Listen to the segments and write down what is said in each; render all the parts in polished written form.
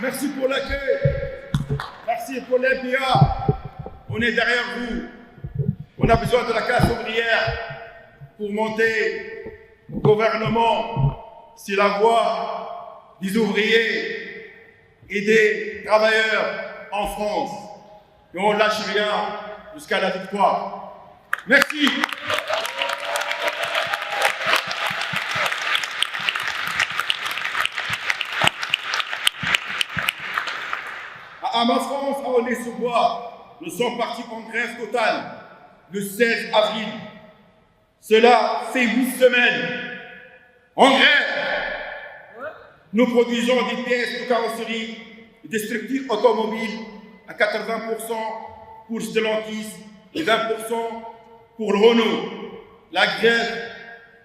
Merci pour l'accueil. Merci pour l'MPA. On est derrière vous. On a besoin de la classe ouvrière pour monter au gouvernement. C'est la voix des ouvriers et des travailleurs en France. Et on ne lâche rien jusqu'à la victoire. Merci. À ma France, à Aulnay-sous-Bois, nous sommes partis en grève totale le 16 avril. Cela fait 8 semaines. En grève, nous produisons des pièces de carrosserie et des structures automobiles à 80% pour Stellantis et 20% pour Renault. La grève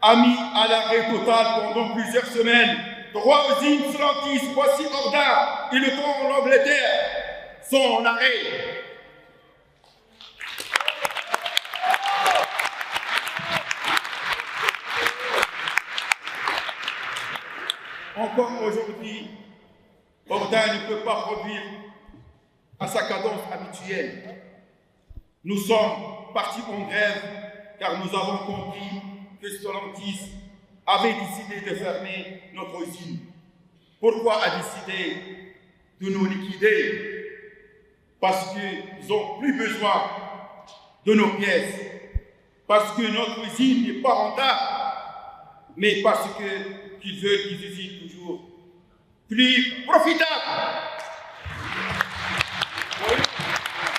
a mis à l'arrêt total pendant plusieurs semaines 3 usines Stellantis, voici Ordin et le temps en Angleterre sont en arrêt. Encore aujourd'hui, Ordin ne peut pas produire à sa cadence habituelle. Nous sommes partis en grève car nous avons compris que Stellantis avait décidé de fermer notre usine. Pourquoi a décidé de nous liquider? Parce qu'ils n'ont plus besoin de nos pièces, parce que notre usine n'est pas rentable, mais parce qu'ils veulent des usines toujours plus profitables.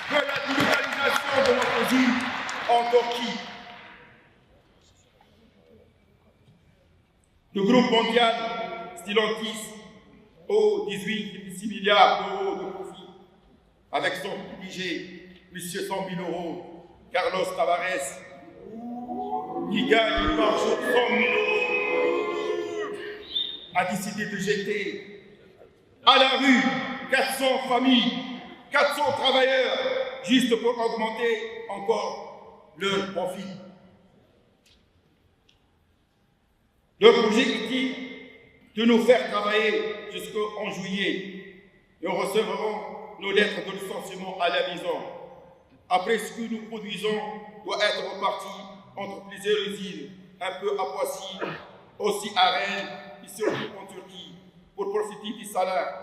Que la délocalisation de notre usine en Turquie. Le groupe mondial Stellantis aux 18,6 milliards d'euros de profit, avec son PDG, M. 100 000 euros, Carlos Tavares, qui gagne par jour 100 000 euros, a décidé de jeter à la rue 400 familles, 400 travailleurs, juste pour augmenter encore leur profit. Leur objectif de nous faire travailler jusqu'en juillet. Nous recevrons nos lettres de licenciement à la maison. Après, ce que nous produisons doit être reparti entre plusieurs usines, un peu à Poissy, aussi à Rennes et surtout en Turquie, pour profiter des salaires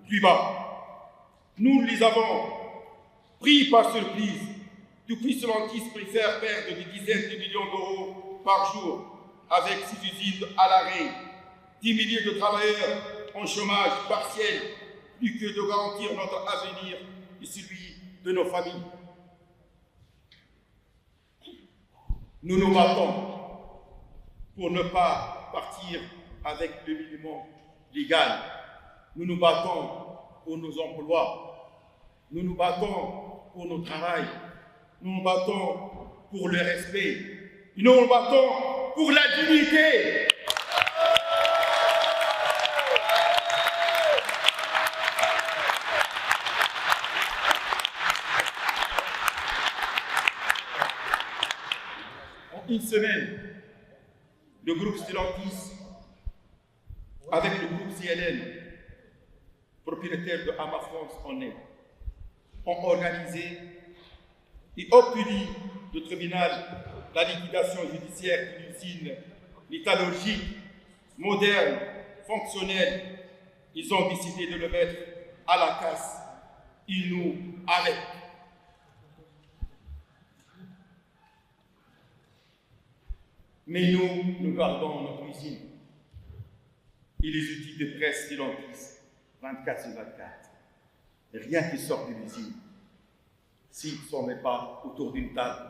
plus bas. Nous les avons pris par surprise. Depuis, Stellantis préfère perdre des dizaines de millions d'euros par jour avec ces usines à l'arrêt, 10 milliers de travailleurs en chômage partiel, plus que de garantir notre avenir et celui de nos familles. Nous nous battons pour ne pas partir avec le minimum légal. Nous nous battons pour nos emplois. Nous nous battons pour nos travail. Nous nous battons pour le respect. Nous nous battons pour la dignité. En une semaine, le groupe Stellantis, avec le groupe CLN, propriétaire de Ama France en est, ont organisé et obtenu du tribunal la liquidation judiciaire d'une usine métallurgique, moderne, fonctionnelle. Ils ont décidé de le mettre à la casse. Ils nous arrêtent. Mais nous gardons notre usine et les outils de presse Stellantis 24 sur 24. Rien qui sort de l'usine s'ils ne sont pas autour d'une table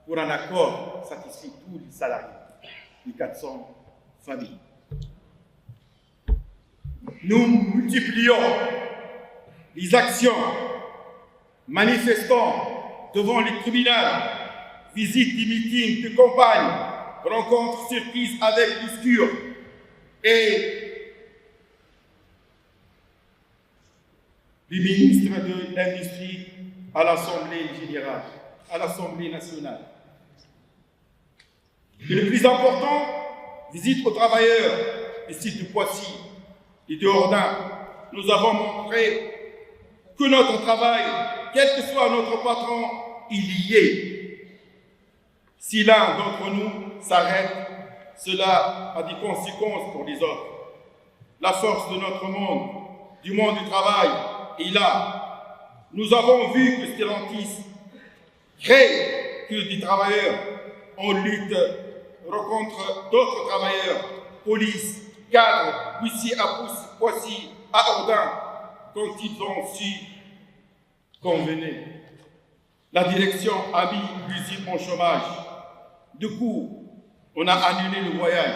pour un accord satisfait tous les salariés, les 400 familles. Nous multiplions les actions, manifestants devant les tribunaux, visites des meetings de campagne, rencontres surprises avec discours et les ministres de l'Industrie à l'Assemblée générale, à l'Assemblée nationale. Et le plus important, visite aux travailleurs des sites de Poissy et de Ordin, nous avons montré que notre travail, quel que soit notre patron, il y est. Si l'un d'entre nous s'arrête, cela a des conséquences pour les autres. La force de notre monde, du monde du travail, est là. Nous avons vu que Stellantis crée que des travailleurs en lutte rencontrent d'autres travailleurs, police, cadres, huissiers à Poissy, à Ordin, quand ils ont su convenir. La direction a mis l'usine en chômage. Du coup, on a annulé le voyage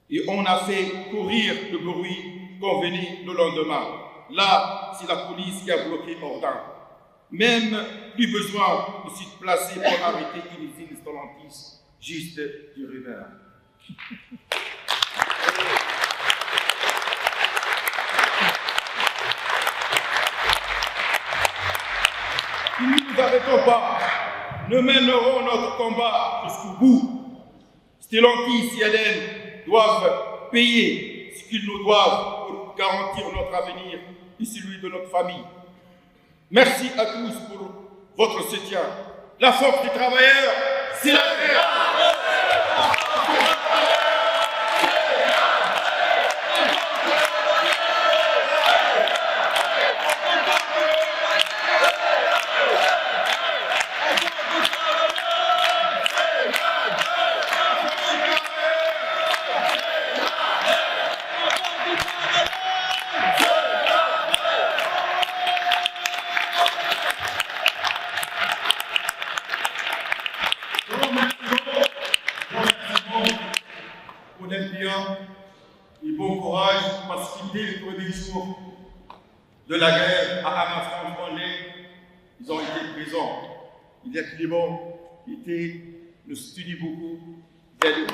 et on a fait courir le bruit convenu le lendemain. Là, c'est la police qui a bloqué Ordin. Même plus besoin de se placer pour arrêter une usine Stellantis, juste du rumeur. Si nous ne nous arrêtons pas, nous mènerons notre combat jusqu'au bout. Stellantis et Hélène doivent payer ce qu'ils nous doivent pour garantir notre avenir et celui de notre famille. Merci à tous pour votre soutien. La force des travailleurs, c'est la guerre. Et bon courage parce qu'ils dès le premier jour de la guerre à Hamas-Franche-Vendée, ils ont été présents. Il y a Clément qui était, nous studie beaucoup, il y a des